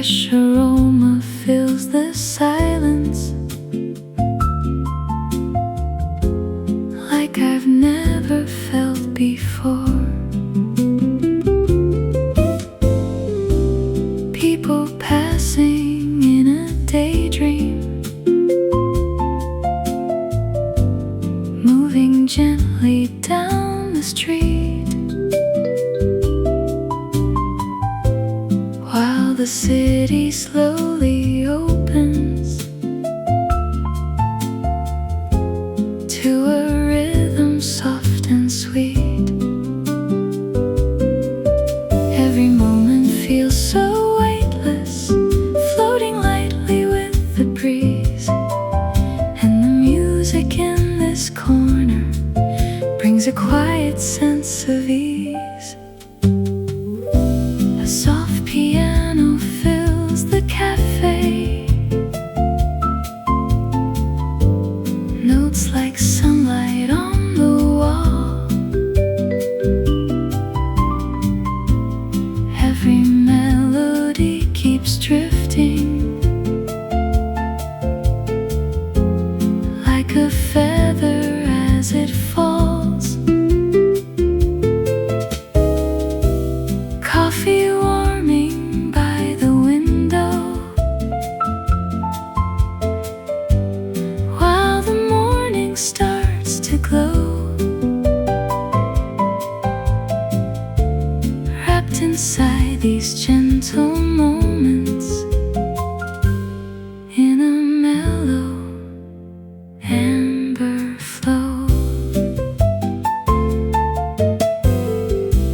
fresh aroma fills the silence, like I've never felt before. People passing in a daydream, moving gently down the street, while the city slowly opens to a rhythm soft and sweet. Every moment feels so weightless, floating lightly with the breeze, and the music in this corner brings a quiet sense of ease. A soft piano fills the cafe, notes like sunlight on the wall. Every melody keeps drifting, like a feather as it falls. Coffee warming by the window, while the morning starts to glow. Wrapped inside these gentle moments, in a mellow amber flow.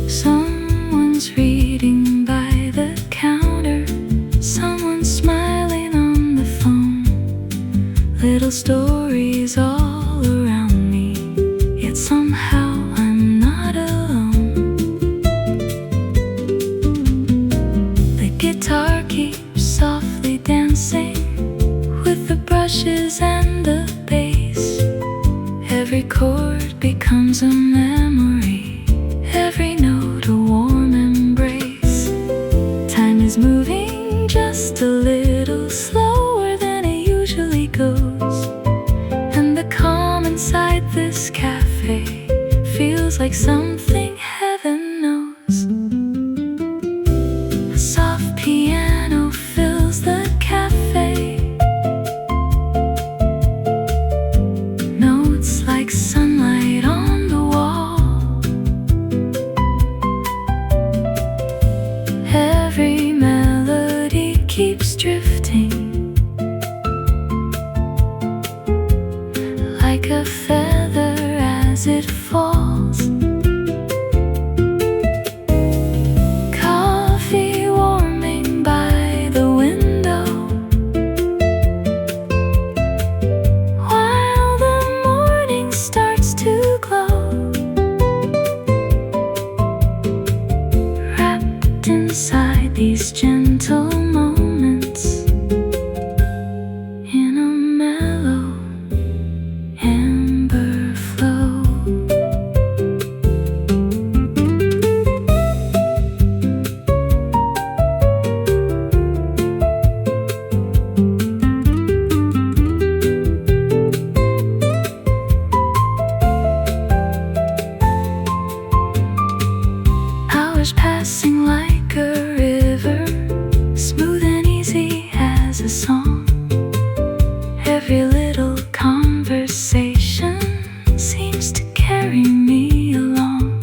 Someone's reading by the counter, someone's smiling on the phone. Little stories all around me, yet somehow I'm not alone. The guitar keeps softly dancing with the brushes and the bass. Every chord becomes a memory, every note a warm embrace. Time is moving just a little slower than it usually goes, and the calm inside this cafe feels like something heaven knows. A soft piano fills the cafe, notes like sunlight on the wall. Every melody keeps drifting, like a feather as it falls. Coffee warming by the window, while the morning starts to glow. Wrapped inside these gentle moments, in a mellow amber flow. Hours passing like a river, smooth and easy as a song. Every little conversation seems to carry me along.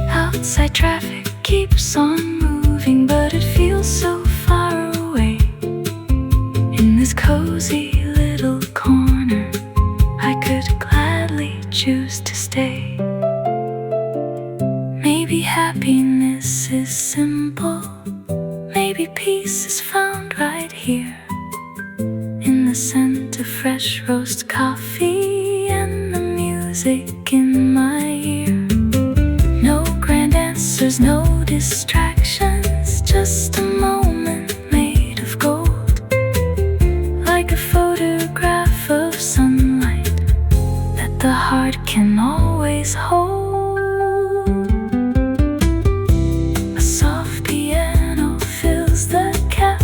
Outside traffic keeps on moving, but it feels so far away. In this cozy little corner, I could gladly choose to stay. Maybe happiness is simple, maybe peace is found right here, in the scent of fresh roast coffee and the music in my ear. No grand answers, no distractions, just a moment made of gold, like a photograph of sunlight that the heart can always hold. A soft piano fills the cafe,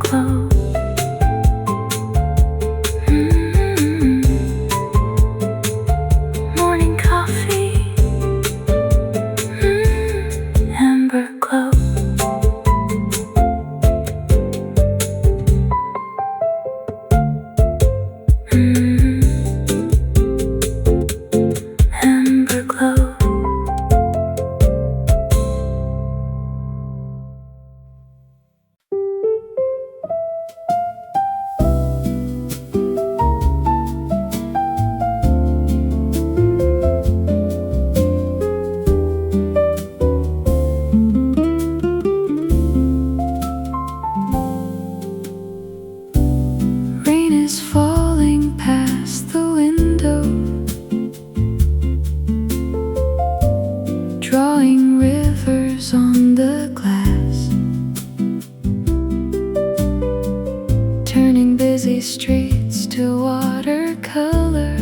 glow. Morning coffee, amber glow. Amber glow. Rain is falling past the window, drawing rivers on the glass, turning busy streets to watercolor.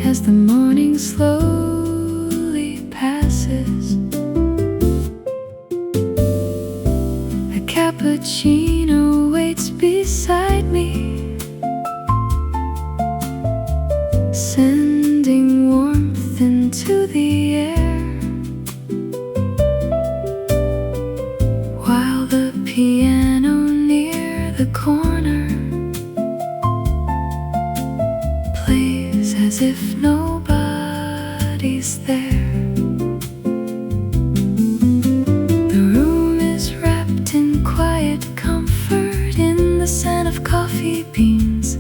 As the morning slowly passes, a cappuccino waits beside me, sending warmth into the air, while the piano near the corner plays as if nobody's there. The room is wrapped in quiet comfort, in the scent of coffee beans,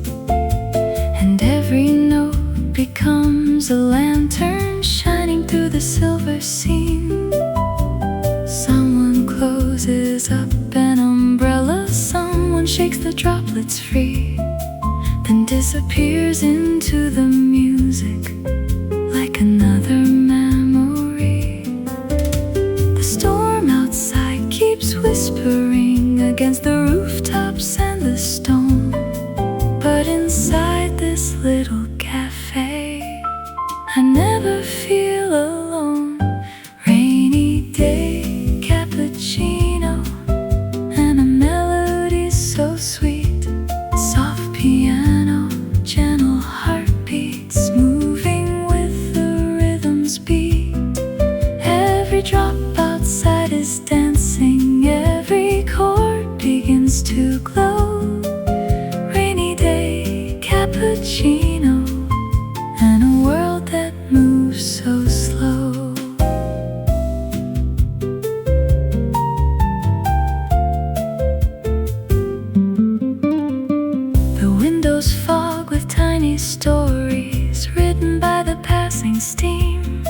and every note becomes a lantern shining through the silver scene. Someone closes up an umbrella, someone shakes the droplets free, then disappears into the music like another memory. The storm outside keeps whispering against the rooftops and the stone, but inside this little cafe, I never feel alone. Rainy day, cappuccino, and a melody so sweet. Soft piano, gentle heartbeats, moving with the rhythm's beat. Every drop outside is dancing, every chord begins to glow. Rainy day, cappuccino, and a world that moves so slow. The windows fog with tiny stories written by the passing steam,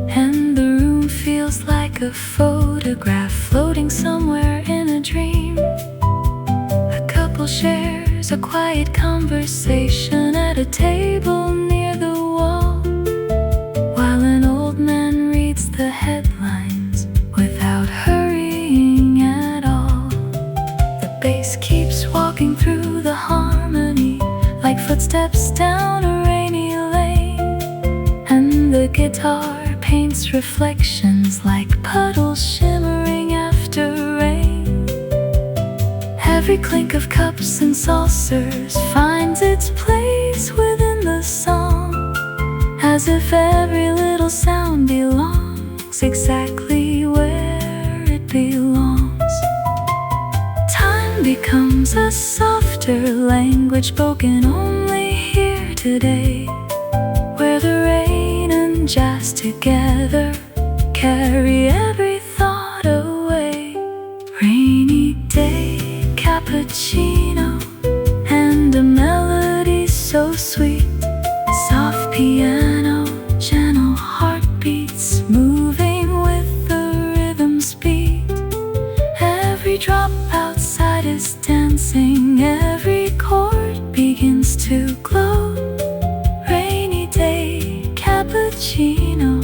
and the room feels like a photograph floating somewhere in a dream. A couple shares a quiet conversation at a table near the wall, while an old man reads the headlines without hurrying at all. The bass keeps walking through the harmony like footsteps down a rainy lane, and the guitar paints reflections like puddles shimmering after rain. Every clink of cups and saucers finds its place within the song, as if every little sound belongs exactly where it belongs. Time becomes a softer language spoken only here today, where the rain and jazz together carry every thought away. Rainy day, cappuccino, and a melody so sweet. Soft piano, gentle heartbeats, moving with the rhythm's beat. Every drop outside is dancing, every chord begins to glow. Rainy day, cappuccino,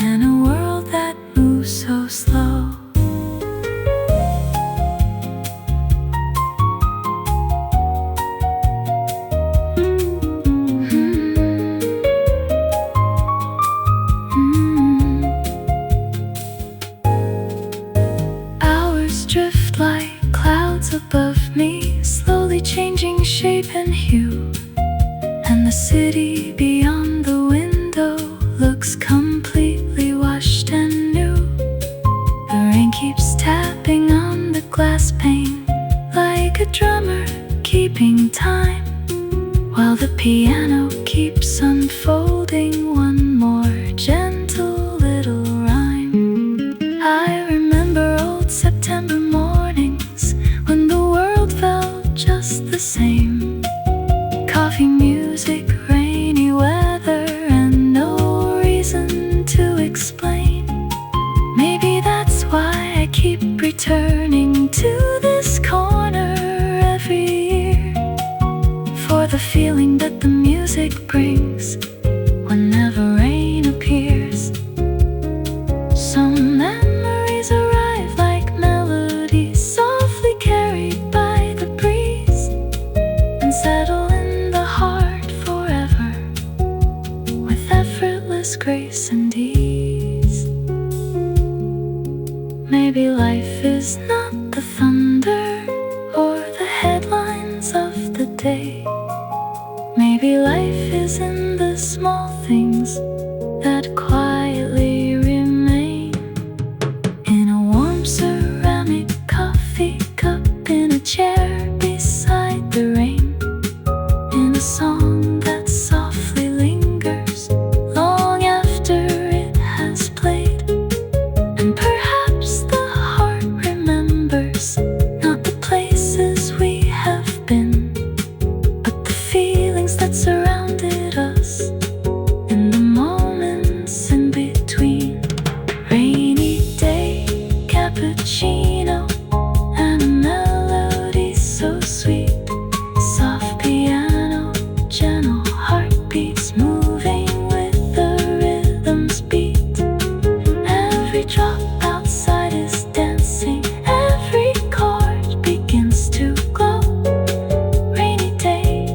and a world that moves so slow. voice tapping on the glass pane, like a drummer keeping time, while the piano keeps unfolding one more gentle little rhyme. I remember old September mornings when the world felt just the same. Coffee, music, rainy weather, and no reason to explain. Maybe that's why I keep returning to this corner every year, for the feeling that the music brings whenever rain appears. Some memories arrive like melodies, softly carried by the breeze, and settle in the heart forever with effortless grace and ease. Maybe life is not the thunder or the headlines of the day. Maybe life is in the small things that quietly remain. In a warm ceramic coffee cup, in a chair beside the rain, in a song that softly lingers long after it has played. And perhaps the heart remembers not the places we have been, but the feelings that surrounded us in the moments in between. Rainy day, cappuccino, and a melody so sweet. Soft piano, gentle heartbeats moving with the rhythm's beat. Every drop outside is dancing, every chord begins to glow. Rainy day,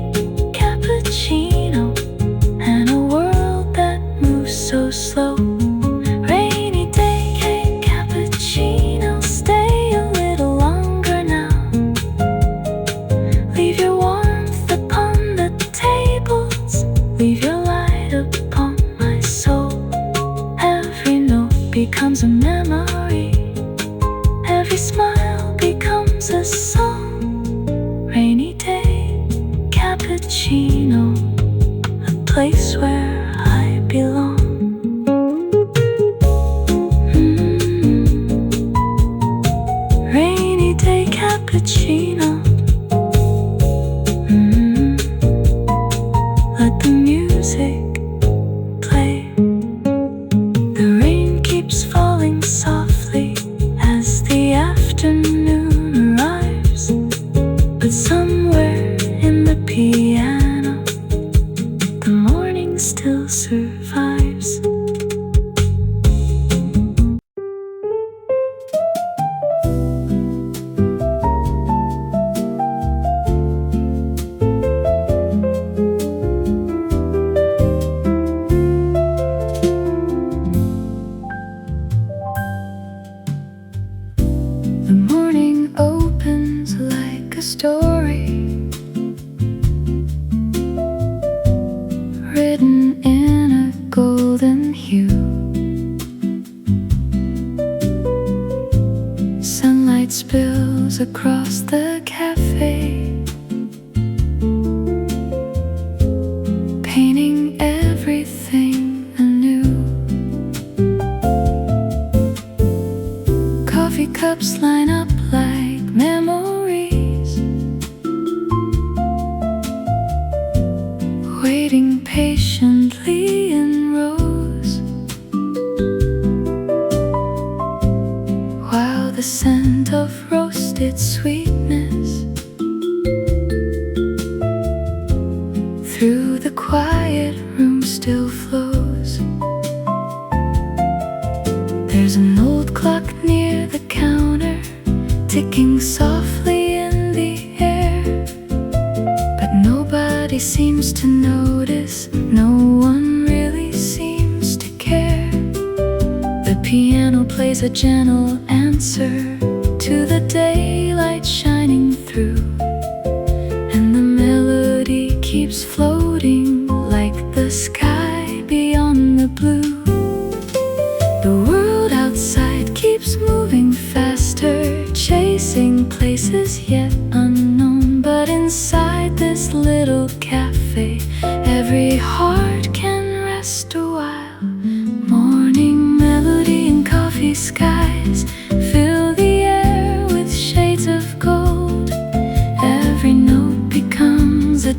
cappuccino, and a world that moves so slow. Rainy day, cappuccino, stay a little longer now. Leave your warmth upon the tables, leave your light upon my soul. Every note becomes a memory, every smile becomes a song. Rainy day, cappuccino, a place where I belong. Rainy day, cappuccino. Let the music play. The rain keeps falling softly as the afternoon arrives, but somewhere in the piano, the morning still survives. The morning opens like a story written in a golden hue. Sunlight spills across the cafe, painting everything anew. Coffee cups line up like memories, waiting patiently in rows, while the scent of roasted sweetness through the quiet room still flows. There's an old clock near the counter, ticking softly in the air, but nobody seems to notice, no one really seems to care. The piano plays a gentle answer to the daylight shining through, and the melody keeps floating like the sky beyond the blue. The world outside keeps moving fast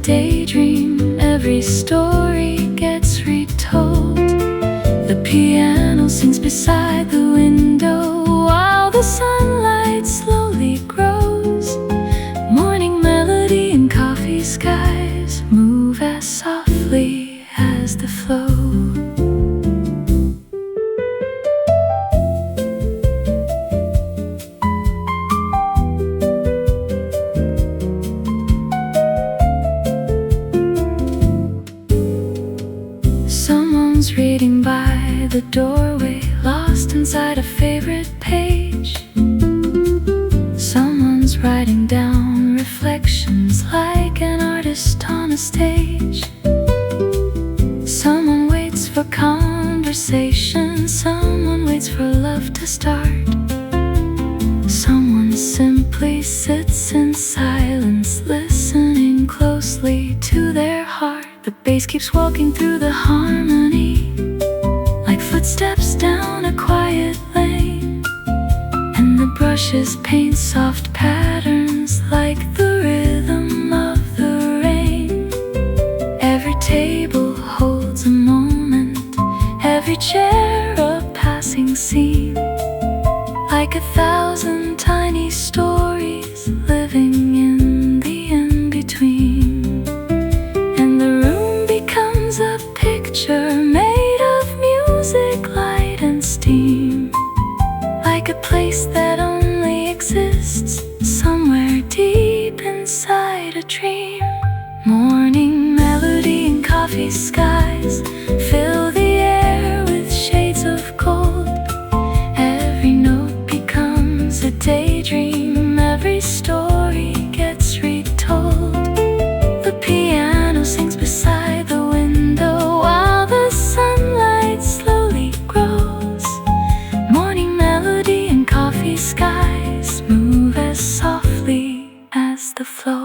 daydream, every story gets retold. The piano sings beside the window while the sunlight slowly grows. Morning melody and coffee skies move as softly as the flow. Someone's reading by the doorway, lost inside a favorite page. Someone's writing down reflections like an artist on a stage. Someone waits for conversation, someone waits for love to start. Someone simply sits in silence, listening closely to their heart. The bass keeps walking through the harmony, like footsteps down a quiet lane. And the brushes paint soft patterns like the rhythm of the rain. Every table holds a moment, every chair a passing scene, like 1,000 tiny stories living in the in-between. A picture made of music, light and steam, like a place that only exists somewhere deep inside a dream. Morning melody and coffee skies fill the air with shades of gold. Every note becomes a daydream, every story gets retold. The piano sings beside the window while the sunlight slowly grows. Morning melody and coffee skies move as softly as the flow.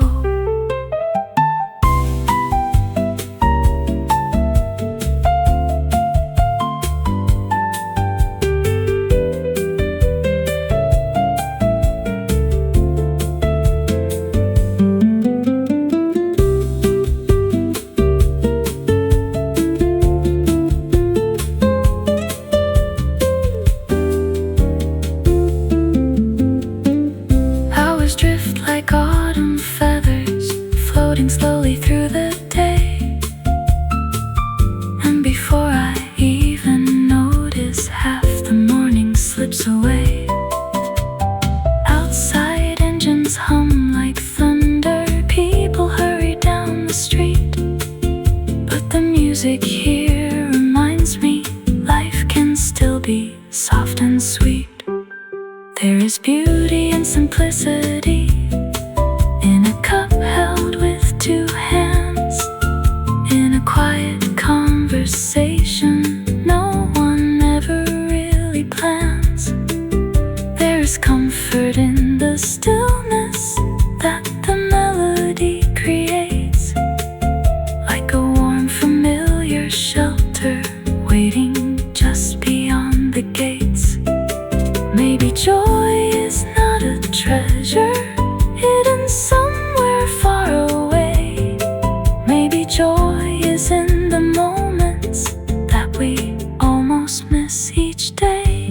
Drift like autumn feathers, floating slowly through the day. And before I even notice, half the morning slips away. Outside engines hum like thunder, people hurry down the street. But the music here reminds me life can still be soft and sweet. There is beauty and simplicity in a cup held with two hands, in a quiet conversation no one ever really plans. There is comfort in the stillness that the melody creates, like a warm familiar shelter waiting just beyond the gates. Maybe joy is not a treasure hidden somewhere far away. Maybe joy is in the moments that we almost miss each day.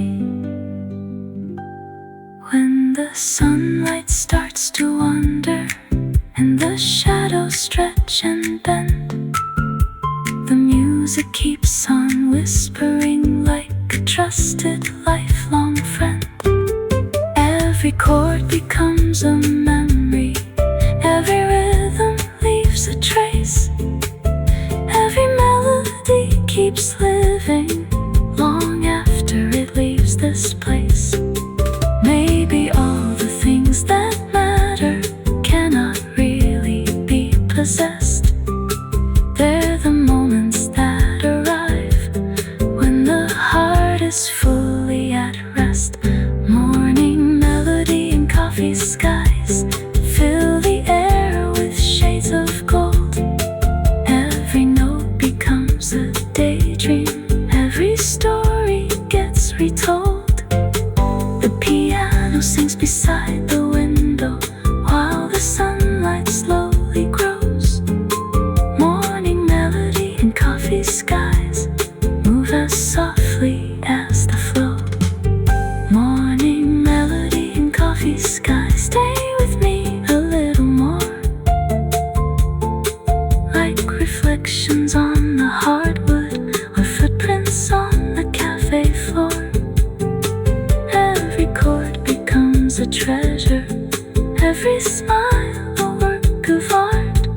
When the sunlight starts to wander and the shadows stretch and bend, the music keeps on whispering like a trusted lifelong friend. Every chord becomes a memory, every rhythm leaves a trace, every melody keeps living long after it leaves this place. Maybe all the things that matter cannot really be possessed. They're the moments that arrive when the heart is fully at rest. Morning melody and coffee skies fill the air with shades of gold. Every note becomes a daydream, every story gets retold. The piano sings beside the window while the sunlight slowly grows. a treasure, every smile a work of art.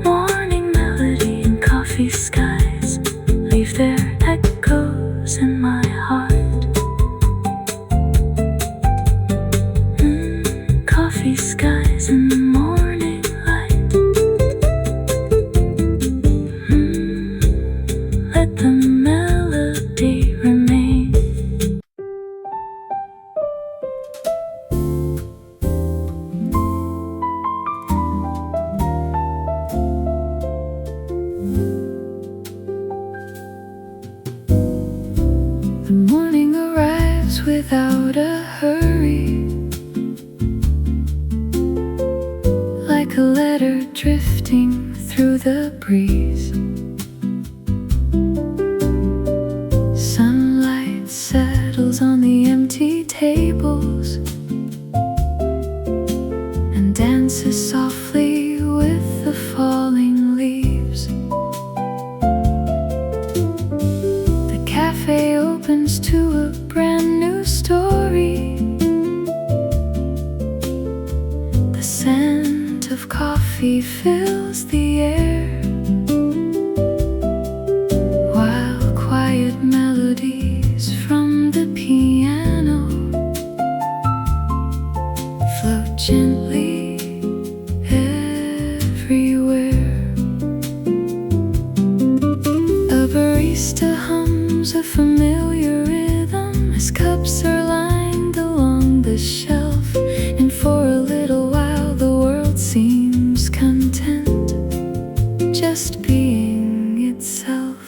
Morning melody and coffee skies leave their echoes in my heart. Coffee skies in the morning light. Let the melody remain. The morning arrives without a hurry, like a letter drifting through the breeze. Sunlight settles on the empty tables and dances softly with the falling leaves. The cafe opens to a brand new story. The scent of coffee fills the air, while quiet melodies from the piano float gently everywhere. A barista hums a familiar rhythm as cups are lined along the shelf, and for a little while the world seems content, just being itself.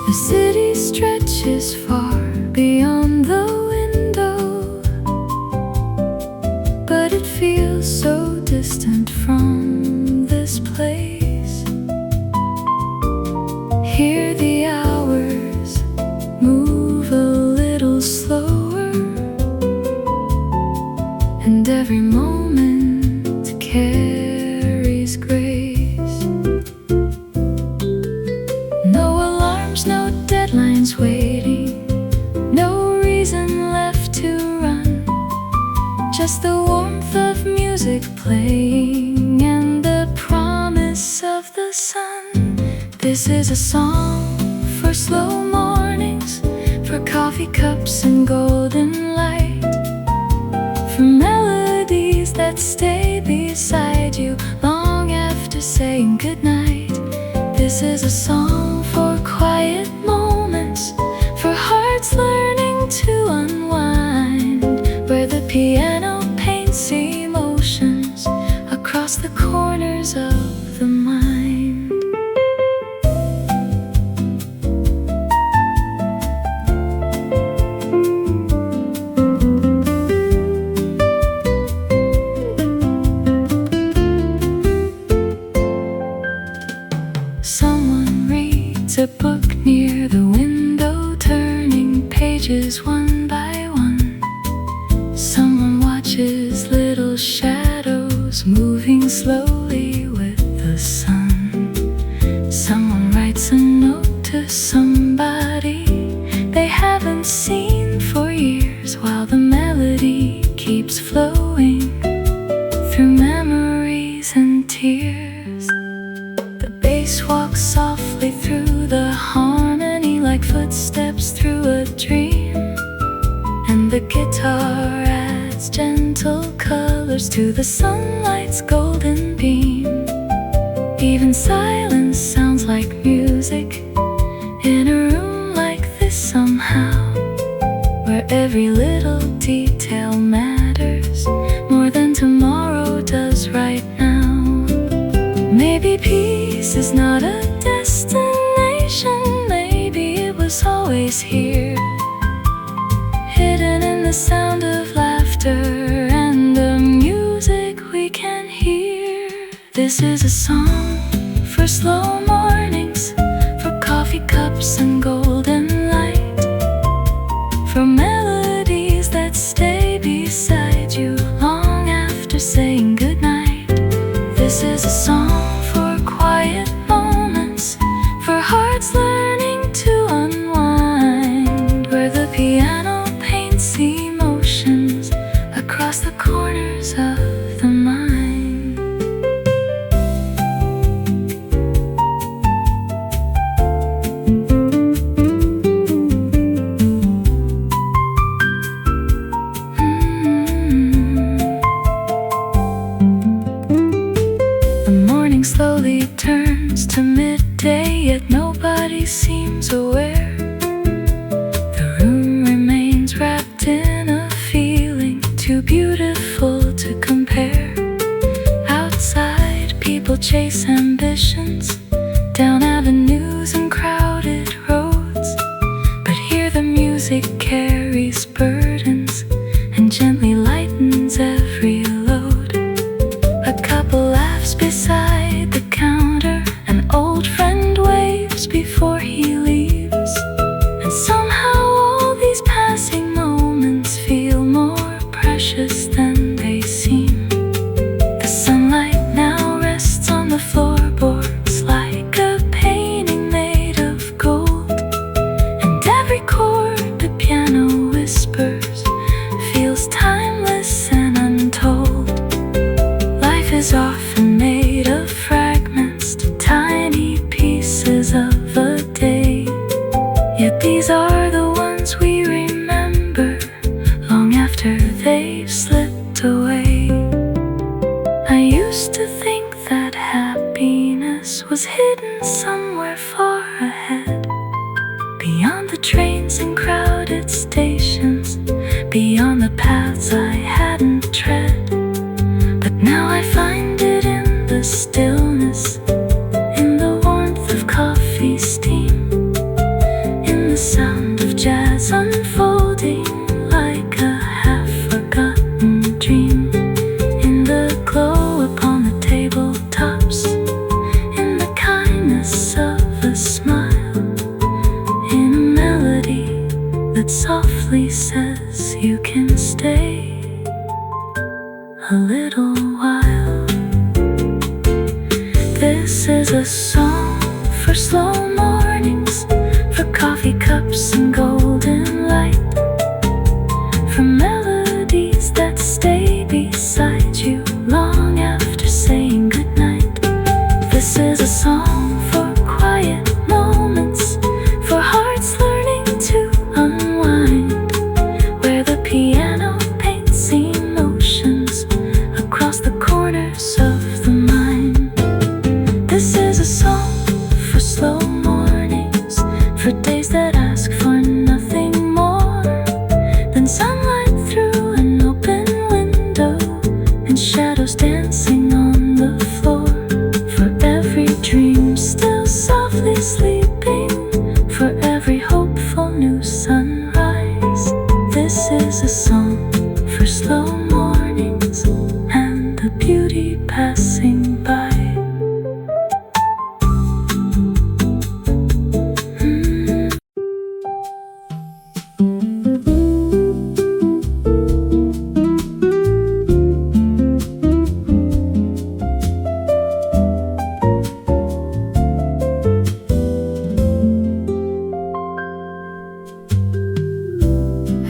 The city stretches far beyond the window, but it feels so distant from this place. Here the hours move a little slower, and every moment carries grace. No alarms, no deadlines waiting, no reason left to run, just the warmth of music playing and the promise of the sun. This is a song for slow mornings, for coffee cups and golden light, for melodies that stay beside you long after saying goodnight. This is a song for quiet moments, for hearts learning to unwind, where the piano paints emotions across the corners of the mind. Someone reads a book near the window, turning pages one by one. Someone watches little shadows moving slowly with the sun. Someone writes a note to somebody they haven't seen for years, while the melody keeps flowing through memories and tears. The bass walks softly through the harmony like footsteps through a dream, and the guitar adds gentle colors to the sunlight's golden beam. Even silence sounds like music in a room like this somehow, where every little detail matters more than tomorrow does right now. Maybe peace is not a destination, maybe it was always here, hidden in the sound of laughter and the music we can hear. This is a song for slow mornings, for coffee cups and golden light, for melodies that stay beside you long after saying goodnight. This is a song for quiet moments, for hearts learning to unwind, where the piano seems aware. The room remains wrapped in a feeling too beautiful to compare. Outside, people chase ambitions down avenues and crowded roads, but here the music carries burdens and gently lightens every load. A couple laughs beside the counter, an old friend waves before he leaves, and somehow all these passing moments feel more precious than they seem. The sunlight now rests on the floorboards like a painting made of gold, and every chord the piano whispers feels timeless and untold. Life is often made of fragments to tiny pieces of a day, yet these are the ones we remember long after they've slipped away. I used to think that happiness was hidden somewhere far ahead, beyond the trains and crowded stations, beyond the paths I hadn't tread. But now I find it in the stillness, in the warmth of coffee steam, in the sound of jazz unfolding like a half-forgotten dream, in the glow upon the tabletops, in the kindness of a smile, in a melody that softly says you can stay a little while. This is a song for slow mornings, for coffee cups and golden light, for melodies that stay beside you long after saying goodnight. This is a song for quiet moments, for hearts learning to unwind, where the piano paints emotions across the corners of the mind. This is a song for slow mornings, for days that ask for nothing more than sunlight through an open window and shadows dancing on the floor, for every dream still softly sleeping, for every hopeful new sunrise. This is a song for slow mornings and the beauty passing by.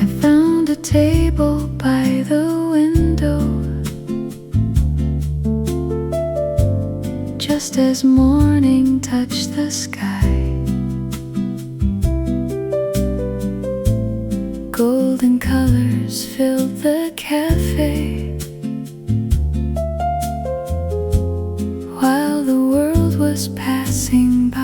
I found a table by the window, just as morning touched the sky. Golden colors filled the cafe, while the world was passing by.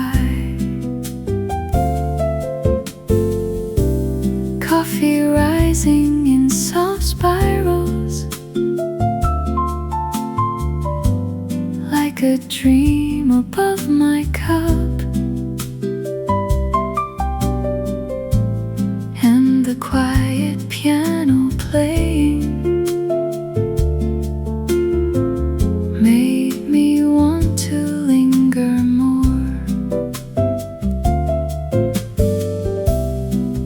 Coffee rising in soft spirals, like a dream above my cup, and the quiet piano playing made me want to linger more.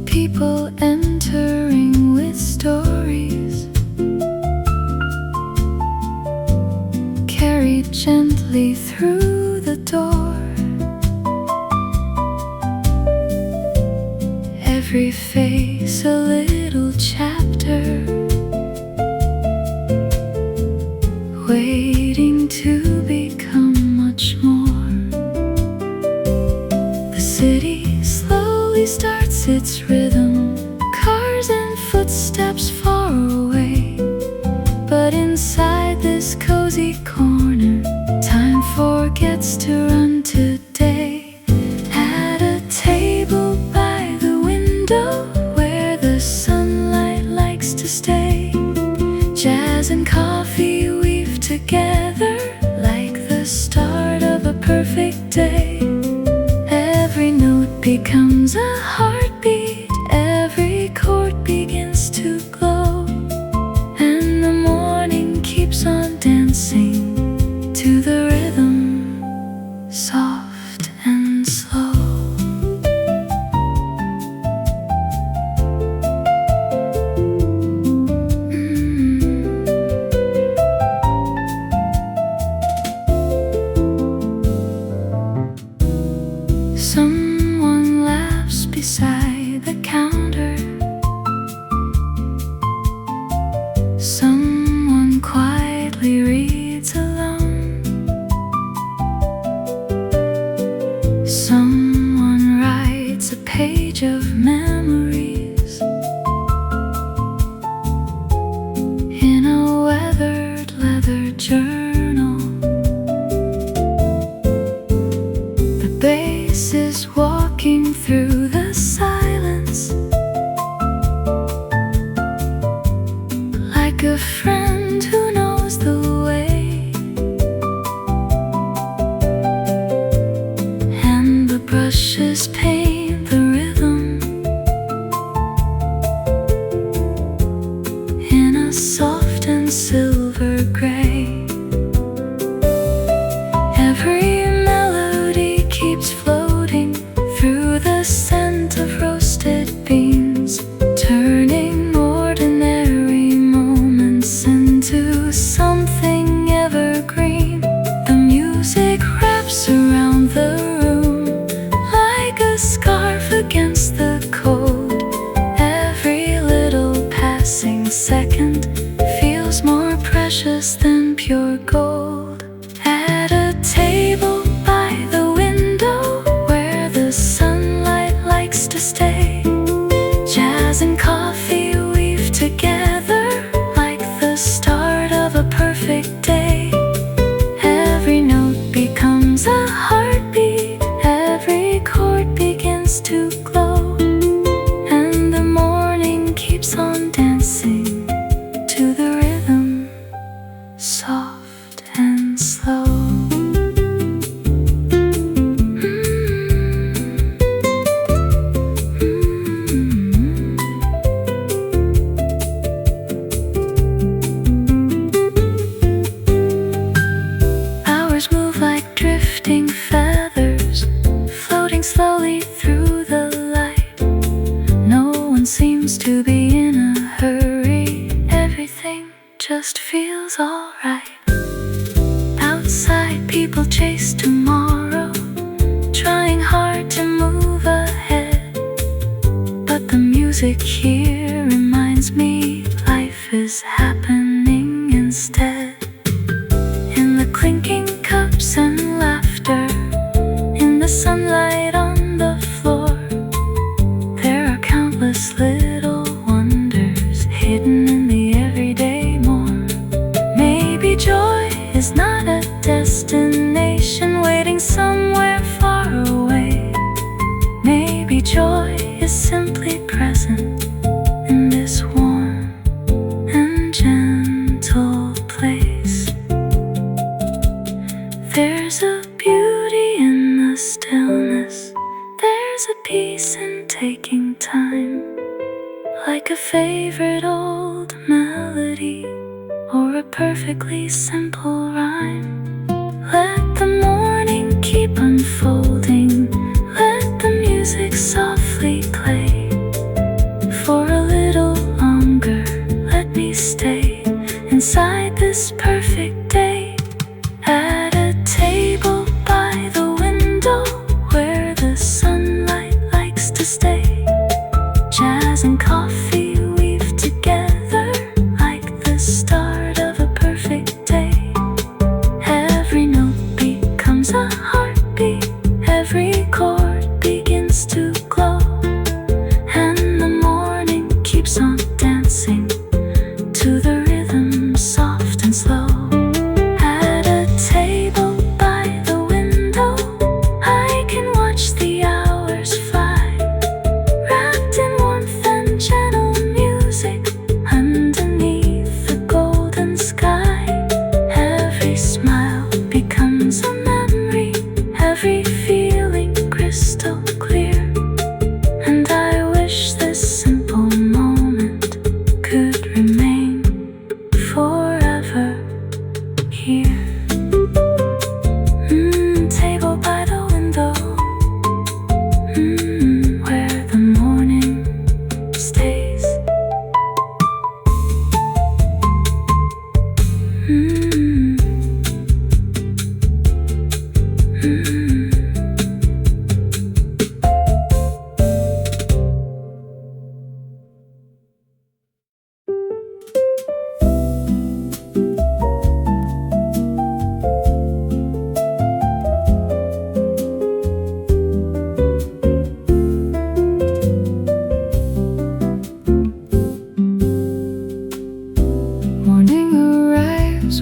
People entering with stories, carried gently through the door. Every face a little chapter, waiting to become much more. The city slowly starts its rhythm, cars and footsteps far away. But inside this cozy corner, time forgets to run today. At a stay. Jazz and coffee weave together like the start of a perfect day. Every note becomes a heartbeat, every chord begins to glow, and the morning keeps on dancing to the rhythm, soft and slow. Someone laughs beside the counter. Someone quietly reads alone. Someone writes a page of memories in a weathered leather journal. The bass is walking through the silence like a friend who knows the way, and the brushes paint the rhythm in a soft and silver gray. Every melody keeps floating through the scent of roasted beans, turning ordinary moments into something evergreen. The music wraps around the room like a scarf against the cold. Every little passing second feels more precious than pure gold. At a table by the window where the sunlight likes to stay, jazz and coffee weave together like the start of a perfect day. Every note becomes a heartbeat, every chord begins to glow, and the morning keeps on dancing to the rhythm, soft and slow. Hours move like drifting feathers, floating slowly through the light. No one seems to be in a hurry, everything just feels alright. Outside, people chase tomorrow, trying hard to move ahead, but the music here reminds me life is happening instead. In the clinking cups and laughter, in the sunlight on the floor, there are countless little wonders hidden in the everyday more. Maybe joy is not a destination waiting somewhere far away. Maybe joy is simply present in this warm and gentle place. There's a beauty in the stillness, there's a peace in taking time, like a favorite old melody or a perfectly simple rhyme. Let the morning keep unfolding, let the music softly play. For a little longer, let me stay inside this perfect day. At a table by the window where the sunlight likes to stay, jazz and coffee weave together like the start of a perfect day. Every note becomes a heartbeat, every chord begins to glow, and the morning keeps on dancing to the rhythm, soft and slow.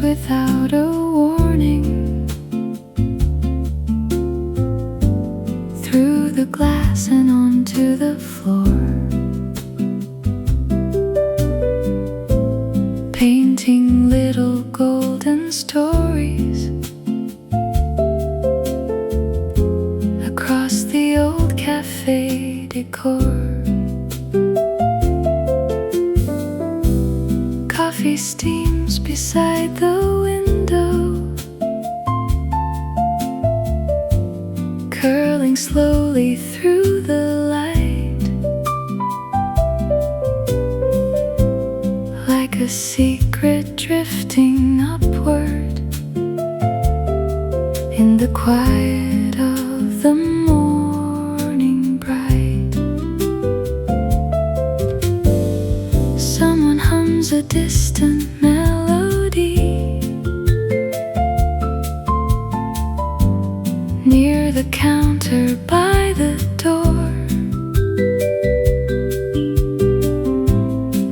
without a warning, through the glass and onto the floor, painting little golden stories across the old cafe decor. Coffee steams beside the window, curling slowly through the light, like a secret drifting upward in the quiet of the morning bright. Someone hums a distant melody near the counter by the door,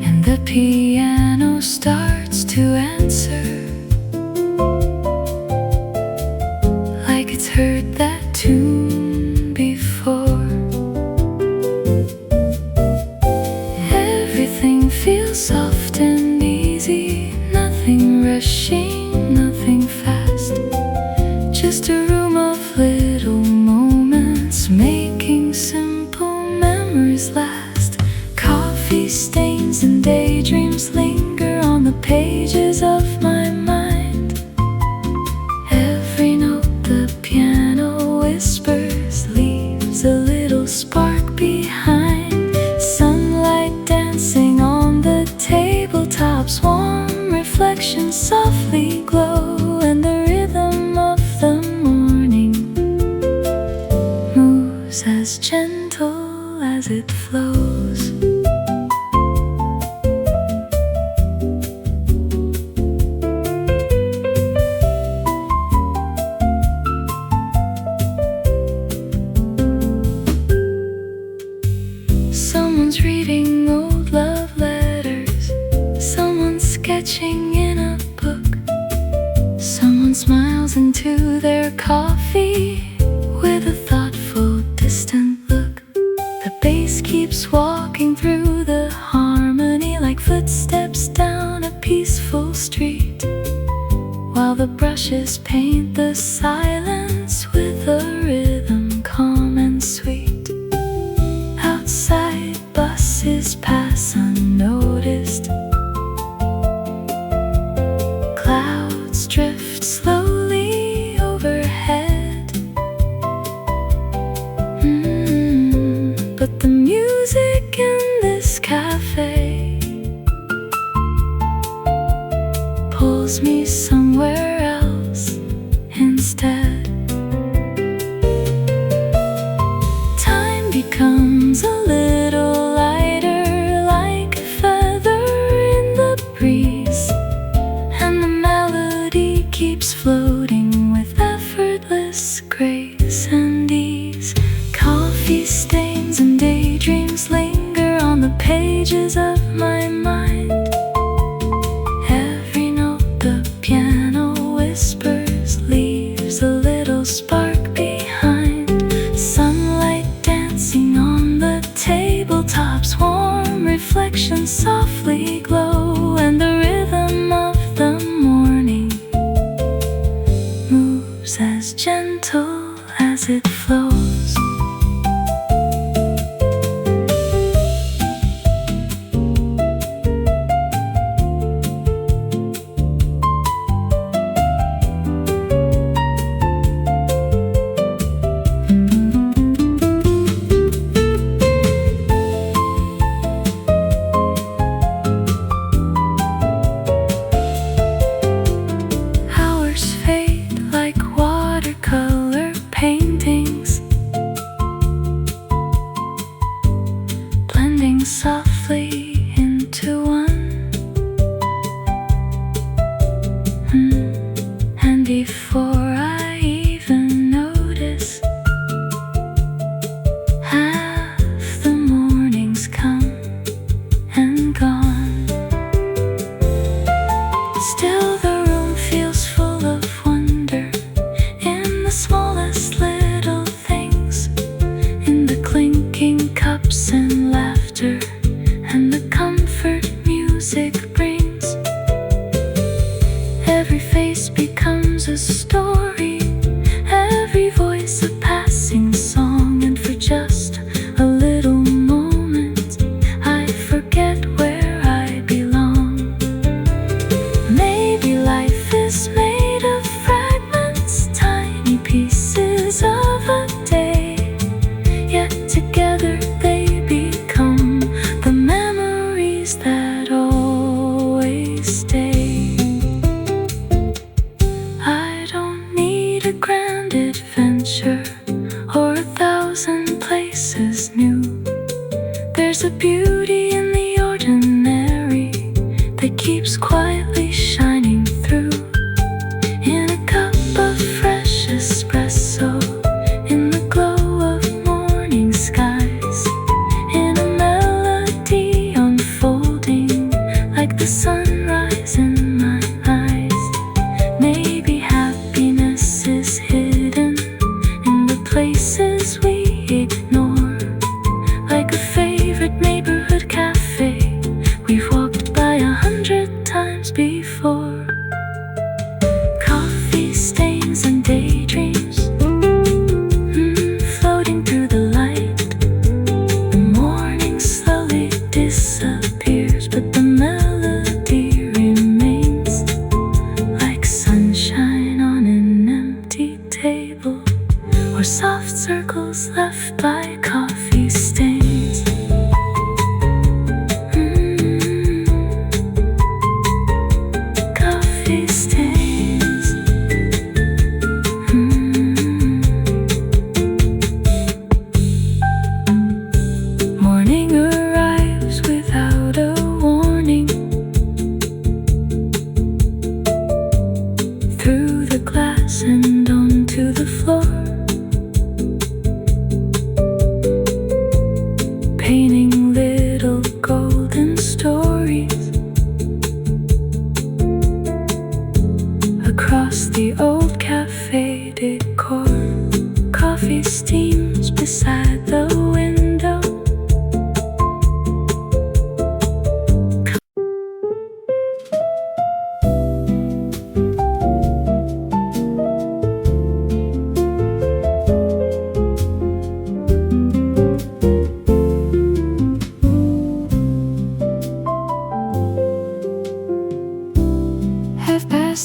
and the piano starts to answer, like it's heard that tune before. Everything feels soft and easy, nothing rushing, nothing fast, just a room of little moments, making simple memories last. Coffee stains and daydreams linger on the pages of my mind. Every note the piano whispers leaves a little spark behind. Sunlight dancing on the tabletops, warm reflections softly glow, and the rhythm of the morning moves as gentle as it flows. Someone's reading old love letters, someone's sketching in a book, someone smiles into their coffee with a thoughtful, distant look. The bass keeps walking through the harmony like footsteps down a peaceful street, while the brushes paint the silence with a rhythm calm and sweet. Outside, buses pass unnoticed, clouds drift slowly overhead, but the music in this cafe pulls me somewhere else instead. Time becomes a little lighter, like a feather in the breeze, and the melody keeps floating with effortless grace and ease. Coffee stains and daydreams linger on the pages of my mind. Every note the piano whispers leaves a little spark behind. Sunlight dancing on the table keeps quietly shining through in a cup of fresh espresso, in the glow of morning skies, in a melody unfolding like the sunrise in my eyes. Maybe happiness is hidden in the places we ignore, like a favorite neighborhood cafe we've walked by 100 times before. Coffee stains and daydreams, floating through the light. The morning slowly disappears, but the melody remains like sunshine on an empty table, or soft circles left by coffee stains. Coffee stains. Morning arrives without a warning, through the glass and onto the floor, painting little golden stories across the old cafe decor. Coffee steams beside the window.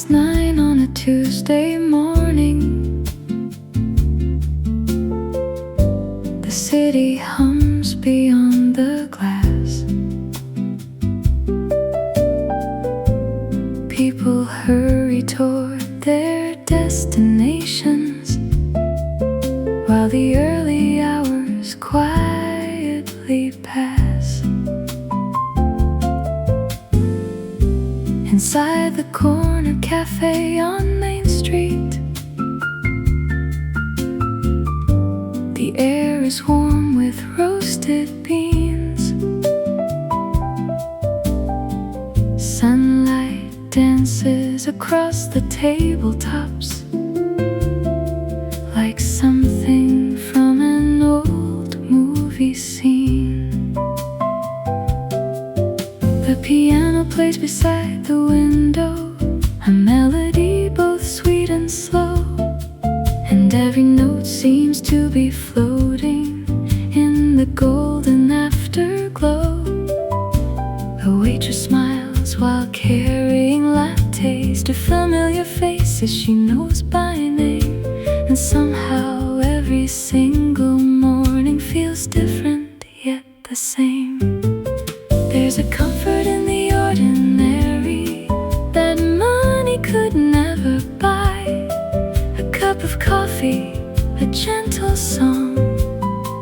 9:30 on a Tuesday morning. The city hums beyond the glass. People hurry toward their destinations, while the early hours quietly pass. Inside the corner cafe on Main Street, the air is warm with roasted beans. Sunlight dances across the tabletops like something from an old movie scene. The piano plays beside the window, a melody both sweet and slow, and every note seems to be floating in the golden afterglow. The waitress smiles while carrying lattes to familiar faces she knows by name, and somehow every single morning feels different yet the same. There's a comfort in the ordinary that money could never buy. A cup of coffee, a gentle song,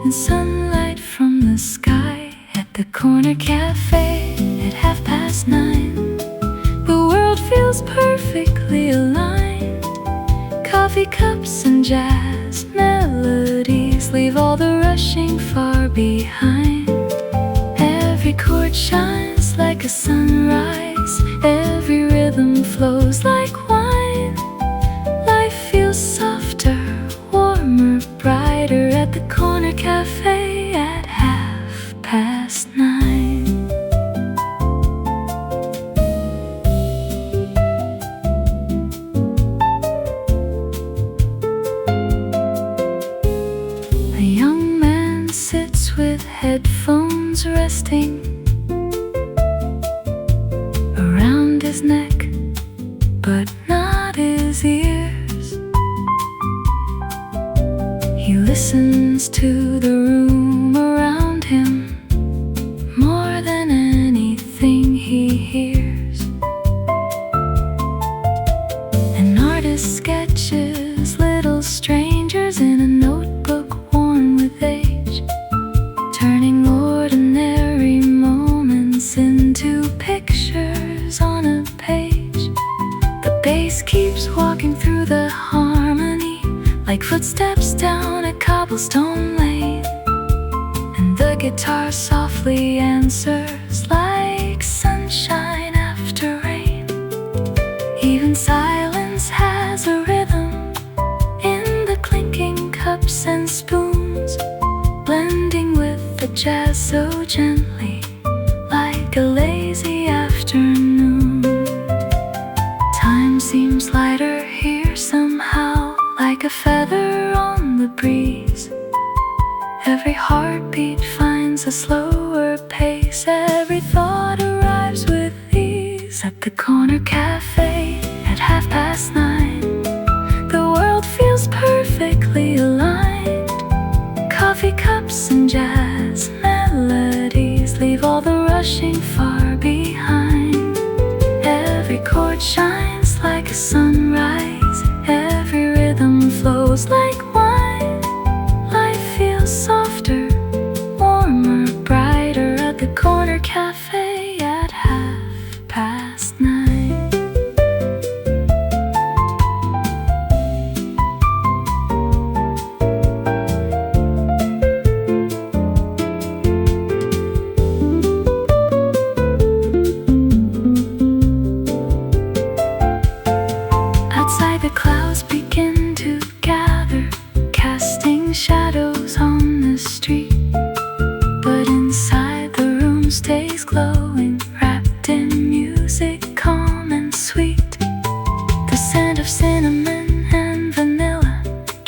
and sunlight from the sky. At the corner cafe at 9:30, the world feels perfectly aligned. Coffee cups and jazz melodies leave all the rushing far behind. Every chord shines like a sunrise, every rhythm flows like wine. Life feels softer, warmer, brighter at the corner cafe at 9:30. A young man sits with headphones resting around his neck, but not his ears. He listens to the room around him more than anything he hears. An artist sketches little strangers in a notebook worn with age, turning ordinary moments into pictures on like footsteps down a cobblestone lane. And the guitar softly answers like sunshine after rain. Even silence has a rhythm in the clinking cups and spoons, blending with the jazz so gently, like a lazy afternoon. Time seems lighter here somehow, like a feather on the breeze. Every heartbeat finds a slower pace, every thought arrives with ease. At the corner cafe at 9:30, the world feels perfectly aligned. Coffee cups and jazz melodies leave all the rushing far behind. Every chord shines like a sunrise, every rhythm flows like wine. Life feels softer, warmer, brighter at the corner cafe at 9:30. Outside, the clouds begin to gather, casting shadows on the street. But inside, the room stays glowing, wrapped in music, calm and sweet. The scent of cinnamon and vanilla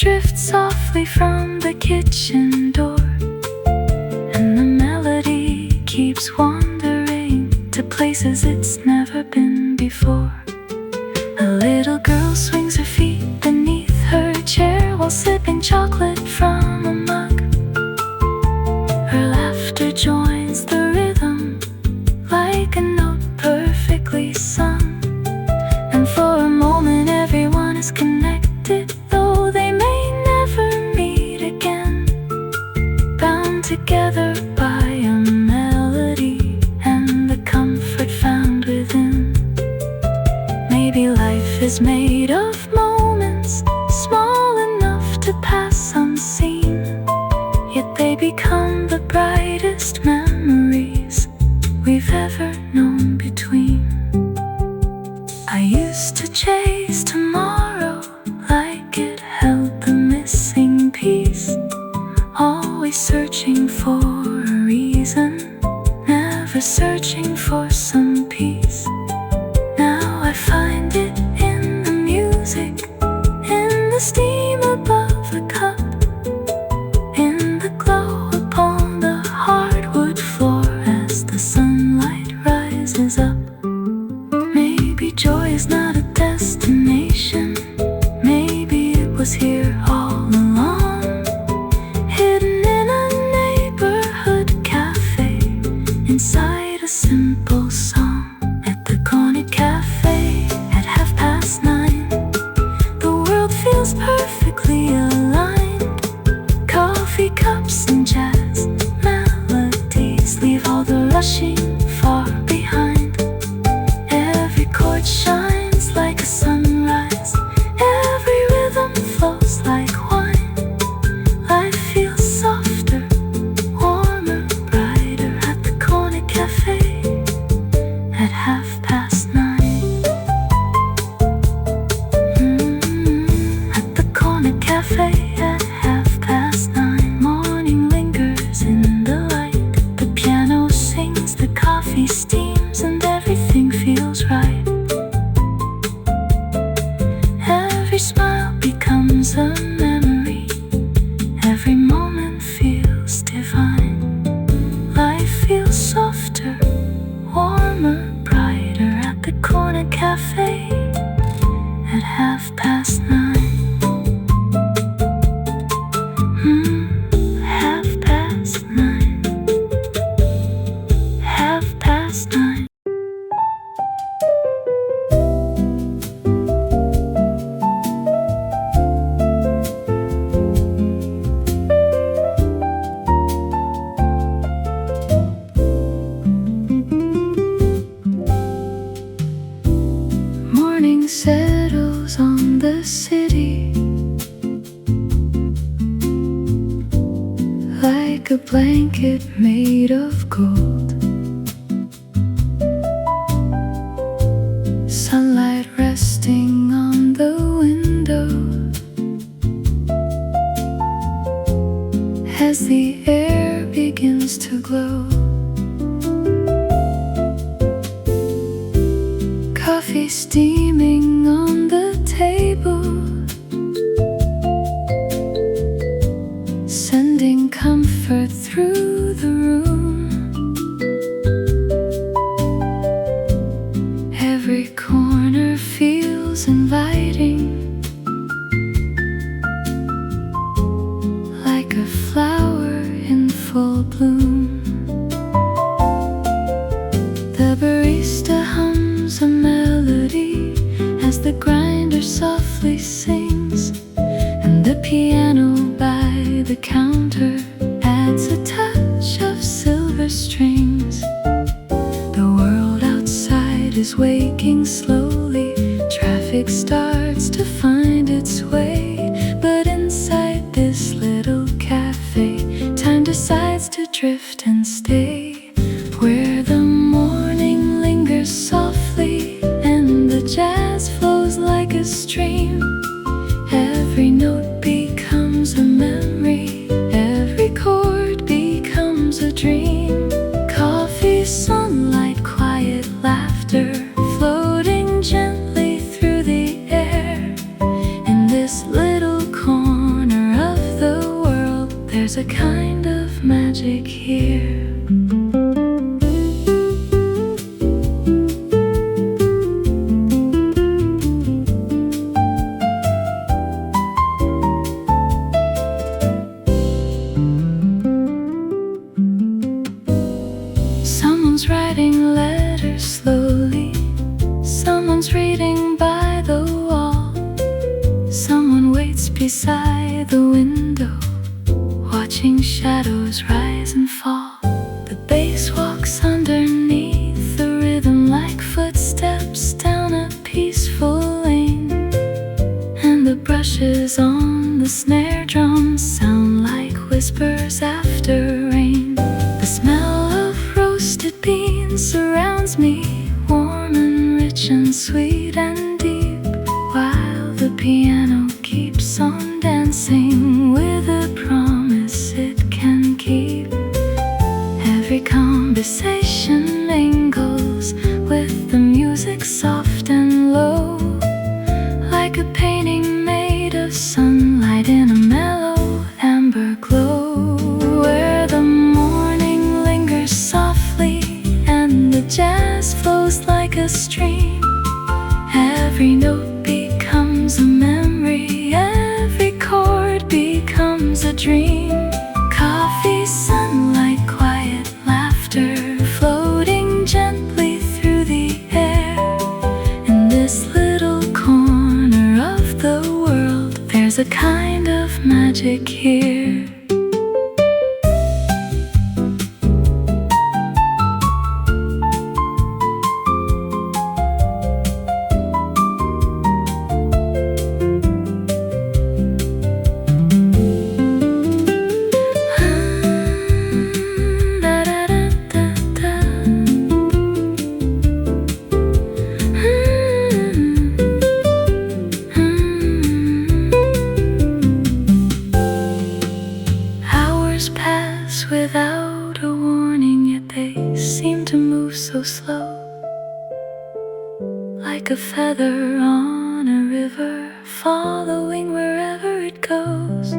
drifts softly from the kitchen door, and the melody keeps wandering to places it's never been before. A little girl swings her feet beneath her chair while sipping chocolate from a mug. Her laughter joins the rhythm like a note perfectly sung. And for a moment everyone is connected, though they may never meet again. Bound together by a melody and the comfort found within. Maybe life is made of moments small enough to pass unseen, yet they become the brightest memories we've ever known between. I used to chase tomorrow like it held the missing piece, always searching for a reason, never searching for some peace. Now I find it in the music, in the steam above the cup, in the glow upon the hardwood floor as the sunlight rises up. Maybe joy is not a destination, maybe it was here all along, hidden in a neighborhood cafe, inside a simple song. At the corner cafe at 9:30, the world feels perfectly aligned. Coffee cups and jazz melodies leave all the rushing far behind. Every chord shines like a sunrise, every rhythm flows like wine. Life feels softer, warmer, brighter at the corner cafe at 9:30. At the corner cafe at 9:30, morning lingers in the light. The piano sings, the coffee steams, and everything feels right. Every smile becomes a memory, every moment feels divine. Life feels softer, warmer, brighter at the corner cafe at 9:30. 9:30. Morning settles on the city, a blanket made of gold. Sunlight resting on the window as the air begins to glow. Coffee steaming on the table, sending comfort through the room. Every corner feels inviting, like a flower in full bloom. The barista hums a melody as the grinder softly sings, and the piano by the counter adds a touch of silver strings. The world outside is waking slowly. Traffic starts to find its way, but inside this little cafe, time decides to drift and stay, where the morning lingers softly and the jazz flows like a stream. Every note becomes a memory, every chord becomes a dream. Coffee, sunlight, quiet laughter, floating gently through the air. In this little corner of the world, there's a kind of magic here. Someone's writing letters slowly, someone's reading by the wall, someone waits beside the window, watching shadows rise and fall. The bass walks underneath the rhythm like footsteps down a peaceful lane, and the brushes on the snare drum sound like whispers after rain. The smell of roasted beans surrounds me, warm and rich and sweet and deep, while the piano keeps on dancing with a promise it can keep. Every conversation mingles with the music soft and low, like a painting made of sunlight in a mellow amber glow, where the morning lingers softly and the jazz flows like a stream. Every note becomes a memory, every chord becomes a dream. Coffee, sunlight, quiet laughter, floating gently through the air. In this little corner of the world, there's a kind of magic here. Without a warning, yet they seem to move so slow, like a feather on a river, following wherever it goes.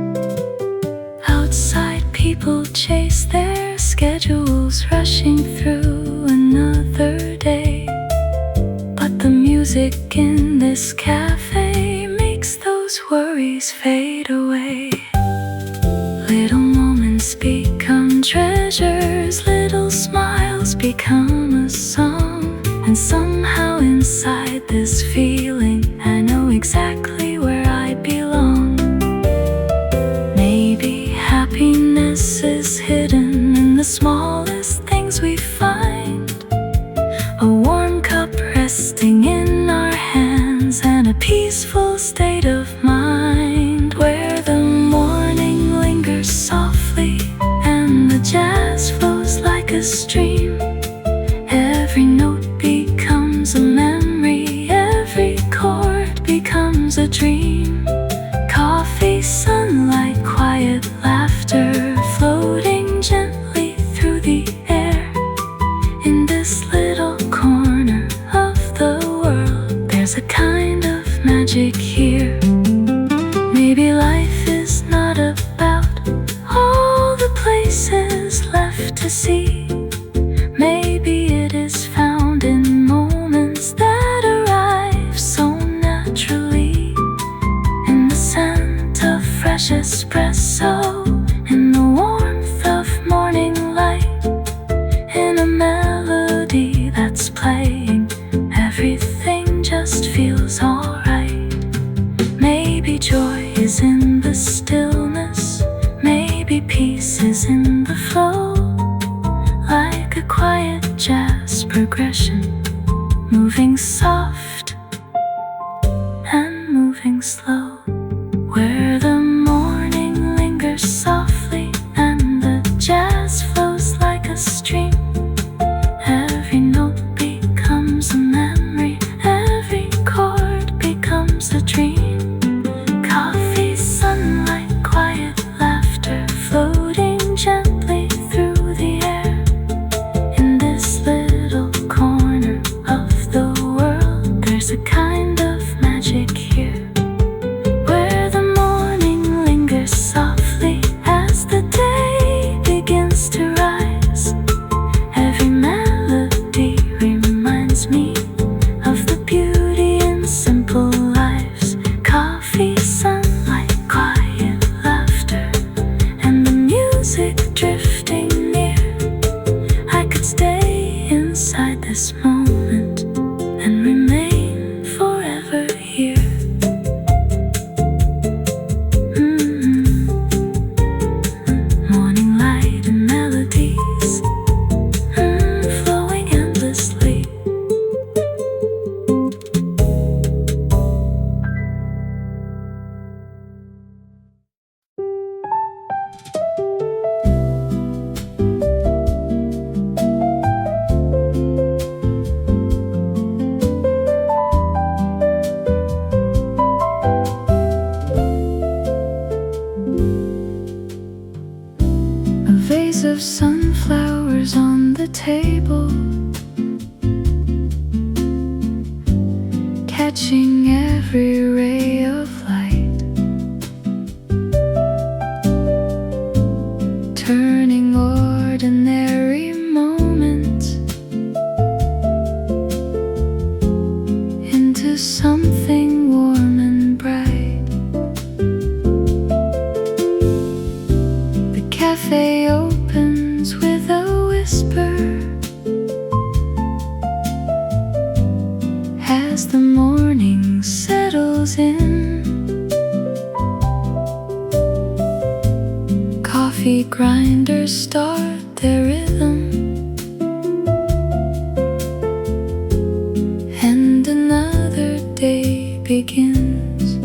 Outside, people chase their schedules, rushing through another day, but the music in this cafe makes those worries fade away. Little moments become treasures, little smiles become a song, and somehow inside this feeling I know exactly where I belong. Maybe happiness is hidden in the smallest things we find, a warm cup resting in our hands and a peaceful state of mind, where the morning lingers softly and There's a kind of magic here. Maybe life is not about all the places left to see. Maybe it is found in moments that arrive so naturally, in the scent of fresh espresso, in the warmth of morning light, in a melody that's playing. Everything just feels alright. Maybe joy is in the stillness, maybe peace is in the flow, like a quiet jazz progression, moving soft and moving slow, where the morning lingers softly and the jazz flows like a stream. Every note becomes a memory, every chord becomes a dream. Coffee, sunlight, quiet laughter, floating gently through the air. In this little corner of the world, there's a kind of magic here, where the morning lingers softly as the day begins to rise. Every melody reminds me of the beauty in simple lives. Coffee, sunlight, quiet laughter, and the music drifting near. I could stay inside this moment and remain forever here. Morning light and melodies, flowing endlessly. A vase of sunflowers on the table, catching every ray of light, turning ordinary moments into something warm and bright. The cafe opens with a whisper as the morning settles in. Coffee grinders start their rhythm, and another day begins.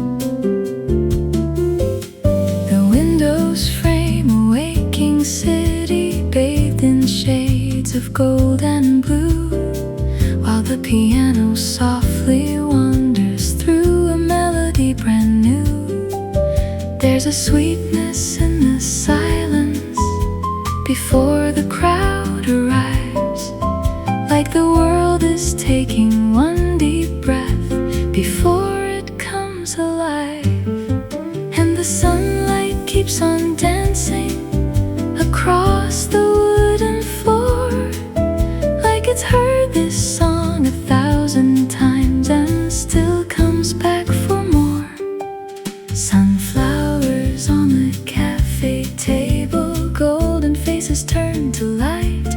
The windows frame a waking city, bathed in shades of gold and blue, while the piano softly wanders through a melody brand new. There's a sweetness in the silence before the crowd arrives, like the world is taking one deep breath before it comes alive. And the sunlight keeps on dancing across the wooden floor, like it's heard this song 1,000 times and still comes back for more. Sunflowers on the cafe table, golden faces turn to light,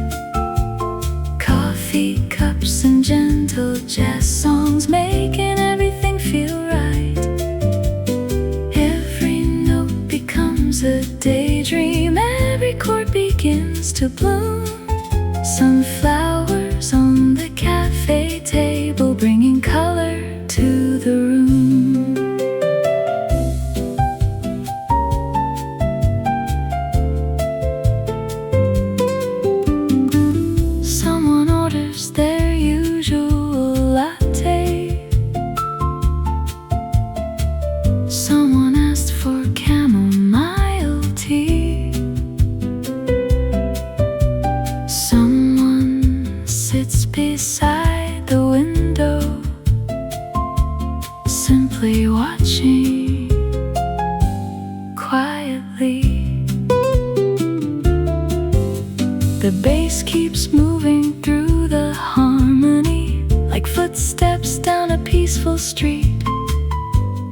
coffee cups and gentle softly watching quietly. The bass keeps moving through the harmony, like footsteps down a peaceful street.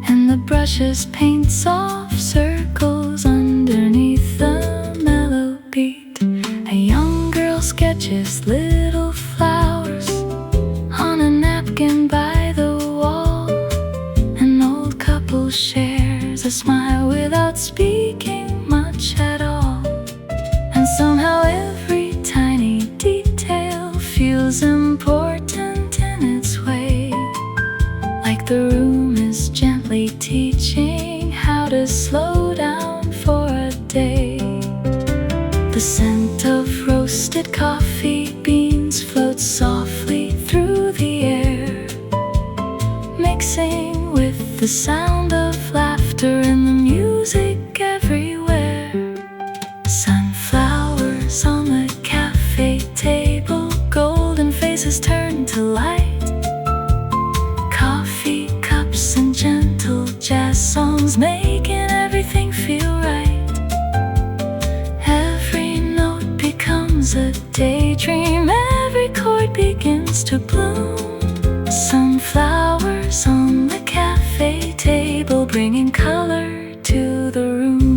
And the brushes paint soft circles underneath the mellow beat. A young girl sketches little flowers on a napkin by the wall. An old couple shares a smile without speaking much at all. And somehow every tiny detail feels important in its way, like the room is gently teaching how to slow down for a day. The scent of roasted coffee beans floats softly through the air, mixing with the sound of laughter and the music everywhere. Sunflowers on the cafe table, golden faces turn to light. Coffee cups and gentle jazz songs making everything feel right. Every note becomes a daydream, every chord begins to bloom. Sunflowers on the cafe table, bringing color to the room.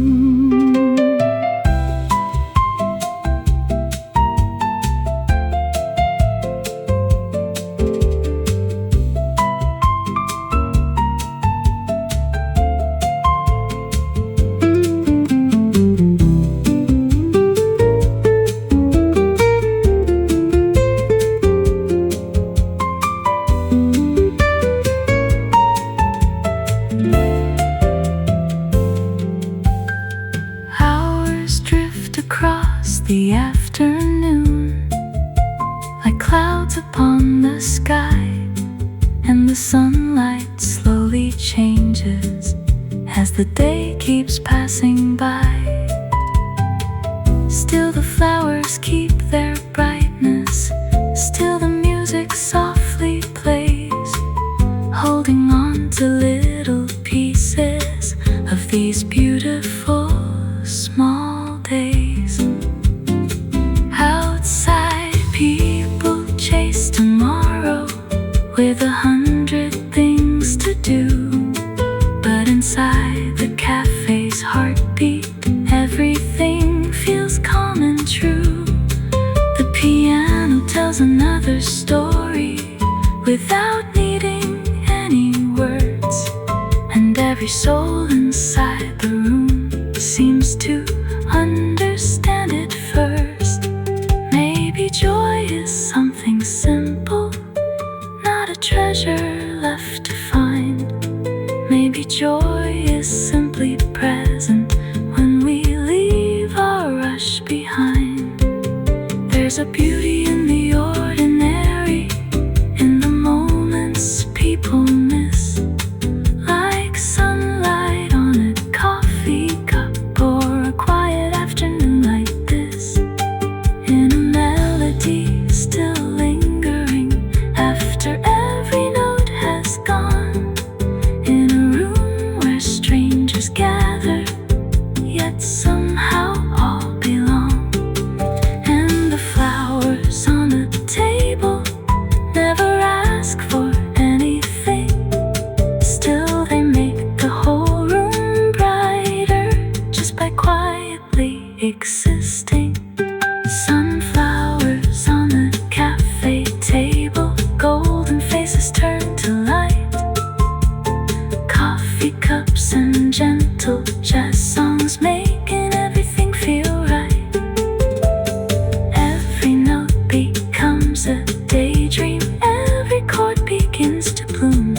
Across the afternoon, like clouds upon the sky, and the sunlight slowly changes as the day keeps passing by. Still the flowers keep their brightness, still the music softly plays, holding on to little pieces of these beautiful small days. Outside, people chase tomorrow with 100 things to do, but inside the cafe's heartbeat, everything feels calm and true. The piano tells another story without needing any words, and every soul inside the room seems to understand it first. Maybe joy is something simple, not a treasure left to find. Maybe joy is simply present when we leave our rush behind. There's a beauty in the ordinary, in the moments people miss, like sunlight on a coffee cup or a quiet afternoon like this, in a melody still lingering after every note has gone, in a room where strangers gather, yet somehow all belong. And the flowers on the table never ask for anything, still they make the whole room brighter just by quietly existing. Sunflowers on the cafe table, golden faces turn to light. Coffee cups and gentle jazz songs making everything feel right. Every note becomes a daydream, every chord begins to bloom.